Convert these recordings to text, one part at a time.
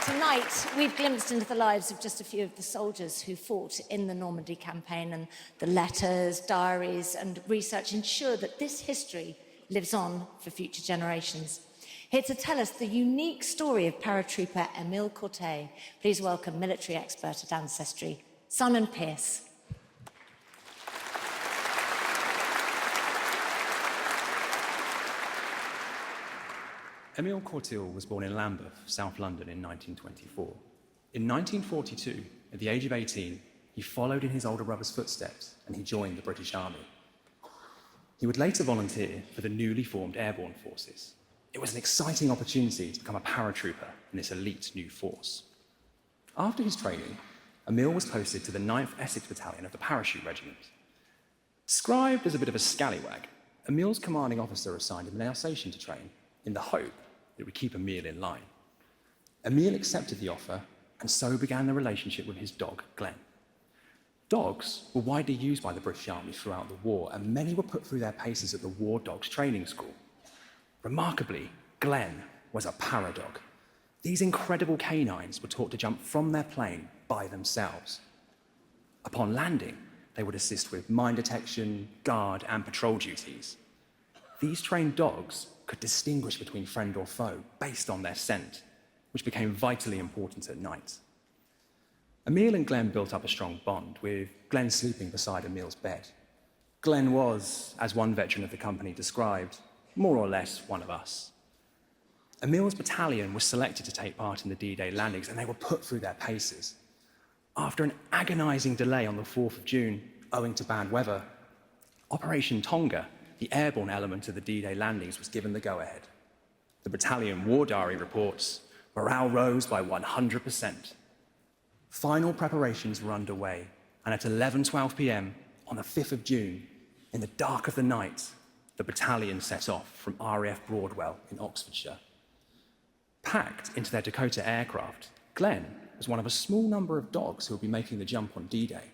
Tonight, we've glimpsed into the lives of just a few of the soldiers who fought in the Normandy campaign, and the letters, diaries, and research ensure that this history lives on for future generations. Here to tell us the unique story of paratrooper Emile Cortet, please welcome military expert at Ancestry, Simon Pearce. Emile Courtil was born in Lambeth, South London in 1924. In 1942, at the age of 18, he followed in his older brother's footsteps and he joined the British Army. He would later volunteer for the newly formed Airborne Forces. It was an exciting opportunity to become a paratrooper in this elite new force. After his training, Emile was posted to the 9th Essex Battalion of the Parachute Regiment. Described as a bit of a scallywag, Emile's commanding officer assigned him an Alsatian to train, in the hope that it would keep Emile in line. Emile accepted the offer, and so began the relationship with his dog, Glenn. Dogs were widely used by the British Army throughout the war, and many were put through their paces at the War Dogs Training School. Remarkably, Glenn was a paradog. These incredible canines were taught to jump from their plane by themselves. Upon landing, they would assist with mine detection, guard, and patrol duties. These trained dogs could distinguish between friend or foe based on their scent, which became vitally important at night. Emile and Glenn built up a strong bond, with Glenn sleeping beside Emile's bed. Glenn was, as one veteran of the company described, more or less one of us. Emile's battalion was selected to take part in the D-Day landings, and they were put through their paces. After an agonizing delay on the 4th of June, owing to bad weather, Operation Tonga, the airborne element of the D-Day landings, was given the go-ahead. The battalion war diary reports, morale rose by 100%. Final preparations were underway, and at 11:12 p.m. on the 5th of June, in the dark of the night, the battalion set off from RAF Broadwell in Oxfordshire. Packed into their Dakota aircraft, Glenn was one of a small number of dogs who would be making the jump on D-Day.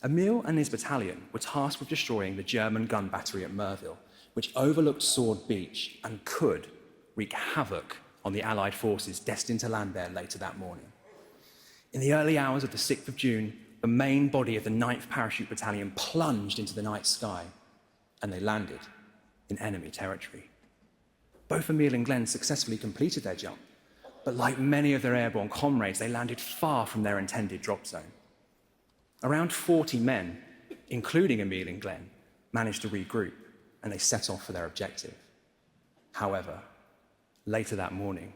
Emile and his battalion were tasked with destroying the German gun battery at Merville, which overlooked Sword Beach and could wreak havoc on the Allied forces destined to land there later that morning. In the early hours of the 6th of June, the main body of the 9th Parachute Battalion plunged into the night sky, and they landed in enemy territory. Both Emile and Glenn successfully completed their jump, but like many of their airborne comrades, they landed far from their intended drop zone. Around 40 men, including Emile and Glenn, managed to regroup, and they set off for their objective. However, later that morning,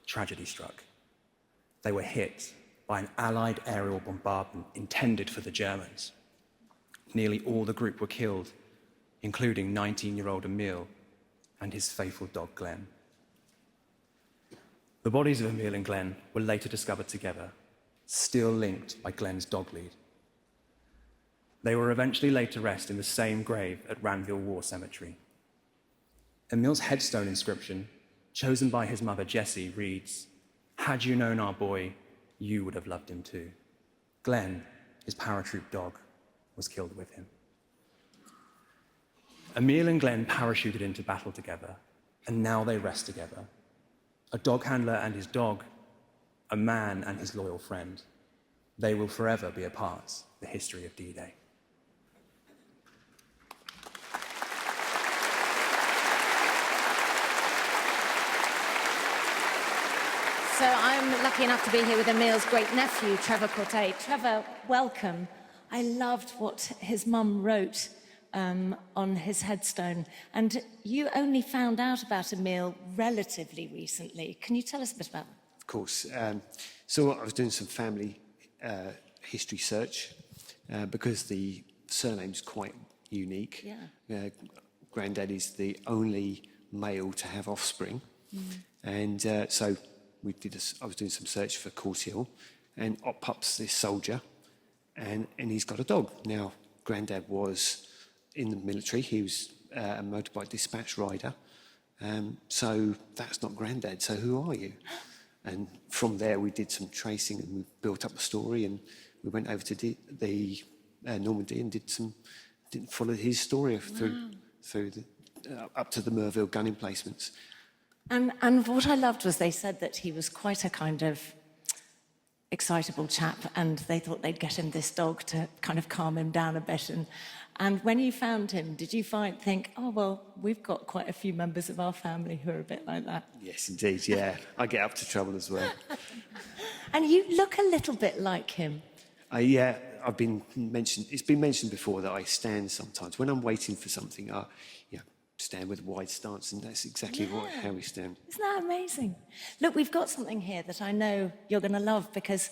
tragedy struck. They were hit by an Allied aerial bombardment intended for the Germans. Nearly all the group were killed, including 19-year-old Emile and his faithful dog, Glenn. The bodies of Emile and Glenn were later discovered together, still linked by Glenn's dog lead. They were eventually laid to rest in the same grave at Ranville War Cemetery. Emile's headstone inscription, chosen by his mother Jessie, reads, "Had you known our boy, you would have loved him too." Glenn, his paratroop dog, was killed with him. Emile and Glenn parachuted into battle together, and now they rest together. A dog handler and his dog, a man and his loyal friend. They will forever be a part of the history of D-Day. So I'm lucky enough to be here with Emile's great-nephew, Trevor Cortet. Trevor, welcome. I loved what his mum wrote on his headstone. And you only found out about Emile relatively recently. Can you tell us a bit about that? Of course. So I was doing some family history search because the surname's quite unique. Yeah. Grandad is the only male to have offspring. And so I was doing some search for Courtil, and up pops this soldier, and he's got a dog. Now, Grandad was in the military. He was a motorbike dispatch rider. So that's not Grandad. So who are you? And from there, we did some tracing, and we built up a story, and we went over to the Normandy and did follow his story through up to the Merville gun emplacements. And what I loved was they said that he was quite a kind of excitable chap, and they thought they'd get him this dog to kind of calm him down a bit. And when you found him, did you think, oh, well, we've got quite a few members of our family who are a bit like that? Yes, indeed, yeah. I get up to trouble as well. And you look a little bit like him. Yeah, it's been mentioned before that I stand sometimes. When I'm waiting for something, I stand with a wide stance, and that's exactly how we stand. Isn't that amazing? Look, we've got something here that I know you're going to love, because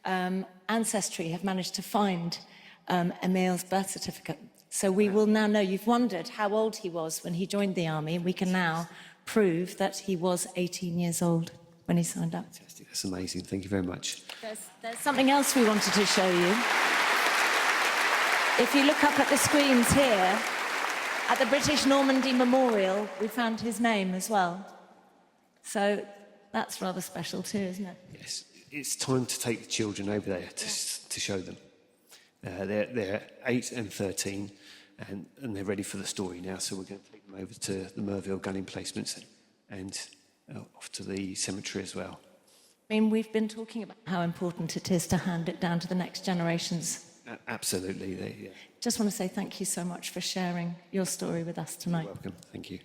Ancestry have managed to find Emil's birth certificate. So we will now know. You've wondered how old he was when he joined the army, and we can now prove that he was 18 years old when he signed up. Fantastic. That's amazing. Thank you very much. There's something else we wanted to show you. If you look up at the screens here, at the British Normandy Memorial, we found his name as well. So that's rather special too, isn't it? Yes, it's time to take the children over there to show them. They're 8 and 13, and they're ready for the story now. So we're going to take them over to the Merville gun emplacements and off to the cemetery as well. I mean, we've been talking about how important it is to hand it down to the next generations. Absolutely. Just want to say thank you so much for sharing your story with us tonight. You're welcome. Thank you.